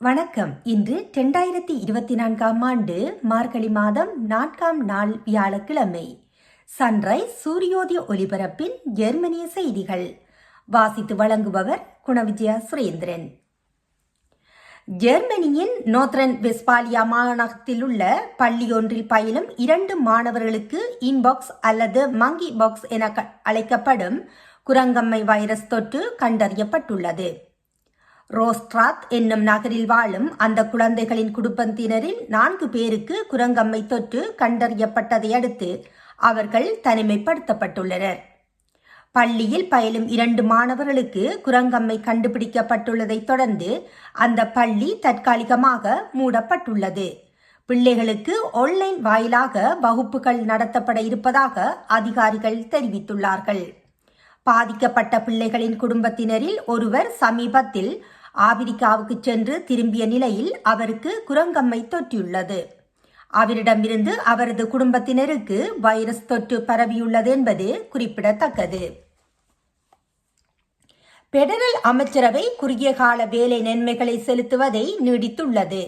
வணக்கம். இன்று 2024ஆம் ஆண்டு மார்கழி மாதம் 4ஆம் நாள் வியாழக்கிழமை. சன்ரைஸ் சூரியோதய ஒலிபரப்பின் ஜெர்மனிய செய்திகள் வாசித்து வழங்குபவர் குணவிஜயா சுரேந்திரன். ஜெர்மனியின் நோர்த்ரன் வெஸ்பாலியா மாகாணத்தில் உள்ள பள்ளியொன்றில் பயிலும் 2 மாணவர்களுக்கு இன்பாக்ஸ் அல்லது மங்கி பாக்ஸ் என அழைக்கப்படும் குரங்கம்மை வைரஸ் தொற்று கண்டறியப்பட்டுள்ளது. ரோஸ்ட்ராத் என்னும் நகரில் வாழும் அந்த குழந்தைகளின் குடும்பத்தினரில் 4 பேருக்கு குரங்கம்மை தொற்று கண்டறியப்பட்டதை அடுத்து அவர்கள் தனிமைப்படுத்தப்பட்டுள்ளனர். பள்ளியில் பயிலும் 2 மாணவர்களுக்கு குரங்கம்மை கண்டுபிடிக்கப்பட்டுள்ளதை தொடர்ந்து அந்த பள்ளி தற்காலிகமாக மூடப்பட்டுள்ளது. பிள்ளைகளுக்கு ஆன்லைன் வாயிலாக வகுப்புகள் நடத்தப்பட இருப்பதாக அதிகாரிகள் தெரிவித்துள்ளார்கள். பாதிக்கப்பட்ட பிள்ளைகளின் குடும்பத்தினரில் ஒருவர் சமீபத்தில் ஆபிரிக்காவுக்கு சென்று திரும்பிய நிலையில் அவருக்கு குரங்கம்மை தொற்றியுள்ளது. அவரிடமிருந்து அவரது குடும்பத்தினருக்கு வைரஸ் தொற்று பரவியுள்ளது என்பது குறிப்பிடத்தக்கது. பெடரல் அமைச்சரவை குறுகிய கால வேலை நன்மைகளை செலுத்துவதை நீடித்துள்ளது.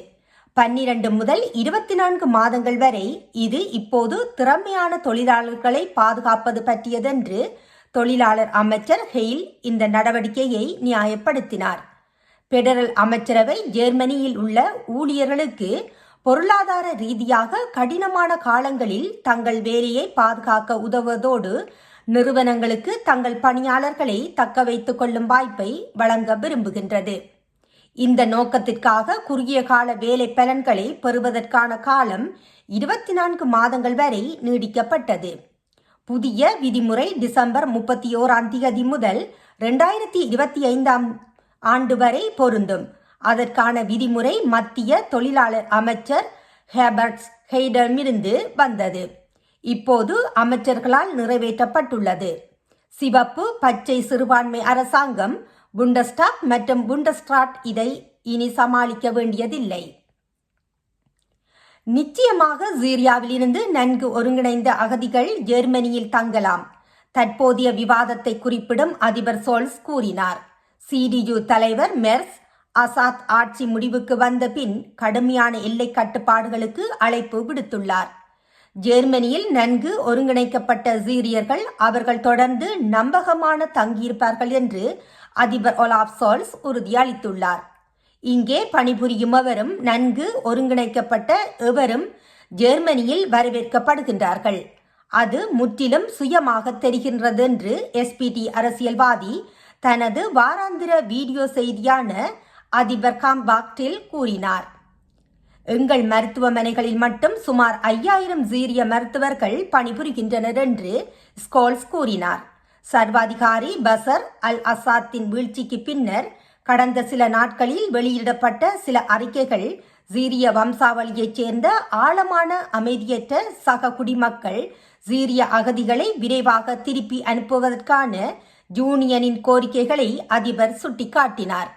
12 முதல் 24 மாதங்கள் வரை இது இப்போது திறமையான தொழிலாளர்களை பாதுகாப்பது பற்றியதென்று தொழிலாளர் அமைச்சர் ஹெயில் இந்த நடவடிக்கையை நியாயப்படுத்தினார். பெடரல் அமைச்சரவை ஜெர்மனியில் உள்ள ஊழியர்களுக்கு பொருளாதார ரீதியாக கடினமான காலங்களில் தங்கள் வேலையை பாதுகாக்க உதவுவதோடு நிறுவனங்களுக்கு தங்கள் பணியாளர்களை தக்க வைத்துக் கொள்ளும் வாய்ப்பை வழங்க விரும்புகின்றது. இந்த நோக்கத்திற்காக குறுகிய கால வேலை பலன்களை பெறுவதற்கான காலம் 24 மாதங்கள் வரை நீடிக்கப்பட்டது. புதிய விதிமுறை டிசம்பர் 31ஆம் தேதி முதல் 2025ஆம் ஆண்டு வரை பொருந்தும். அதற்கான விதிமுறை மத்திய தொழிலாளர் அமைச்சர் ஹெர்பர்ட் ஹெய்டமிருந்து வந்தது. இப்போது அமைச்சர்களால் நிறைவேற்றப்பட்டுள்ளது. சிவப்பு பச்சை சிறுபான்மை அரசாங்கம் புண்டஸ்டாக் மற்றும் புண்டஸ்ட்ராட் இதை இனி சமாளிக்க வேண்டியதில்லை. நிச்சயமாக சீரியாவில் இருந்து நன்கு ஒருங்கிணைந்த அகதிகள் ஜெர்மனியில் தங்கலாம். தற்போதைய விவாதத்தை குறிப்பிடும் அதிபர் சோல்ஸ் கூறினார். CDU தலைவர் மெர்ஸ் அசாத் ஆட்சி முடிவுக்கு வந்த பின் கடுமையான எல்லை கட்டுப்பாடுகளுக்கு அழைப்பு விடுத்துள்ளார். ஜெர்மனியில் நன்கு ஒருங்கிணைக்கப்பட்ட சீரியர்கள் அவர்கள் தொடர்ந்து நம்பகமான தங்கியிருப்பார்கள் என்று அதிபர் ஒலாஃப் சோல்ஸ் உறுதியளித்துள்ளார். இங்கே பணிபுரியும் எவரும் நன்கு ஒருங்கிணைக்கப்பட்ட எவரும் ஜெர்மனியில் வரவேற்கப்படுகின்றார்கள். அது முற்றிலும் சுயமாக தெரிகின்றது என்று SPD அரசியல்வாதி தனது வாராந்திர வீடியோ செய்தியான அதிபர் காம்பாக்டில் கூறினார். எங்கள் மருத்துவமனைகளில் மட்டும் சுமார் 5000 சீரிய மருத்துவர்கள் பணிபுரிகின்றனர் என்று ஸ்கோல்ஸ் கூறினார். சர்வாதிகாரி பசர் அல் அசாத்தின் வீழ்ச்சிக்கு பின்னர் கடந்த சில நாட்களில் வெளியிடப்பட்ட சில அறிக்கைகள் சீரிய வம்சாவளியைச் சேர்ந்த ஆழமான அமைதியற்ற சக குடிமக்கள் சீரிய அகதிகளை விரைவாக திருப்பி அனுப்புவதற்கான யூனியனின் கோரிக்கைகளை அதிபர் சுட்டிக்காட்டினார்.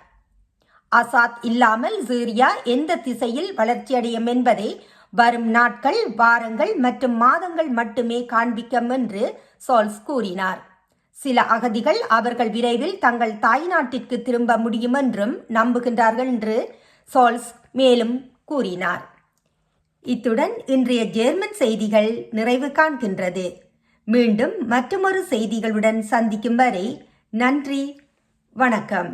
அசாத் இல்லாமல் சீரியா எந்த திசையில் வளர்ச்சியடையும் என்பதை வரும் நாட்கள், வாரங்கள் மற்றும் மாதங்கள் மட்டுமே காண்பிக்கும் என்று சோல்ஸ் கூறினார். சில அகதிகள் அவர்கள் விரைவில் தங்கள் தாய்நாட்டிற்கு திரும்ப முடியும் என்றும் நம்புகின்றார்கள் என்று சோல்ஸ் மேலும் கூறினார். இத்துடன் இன்றைய ஜெர்மன் செய்திகள் நிறைவு காண்கின்றது. மீண்டும் மற்றொரு செய்திகளுடன் சந்திக்கும் வரை நன்றி, வணக்கம்.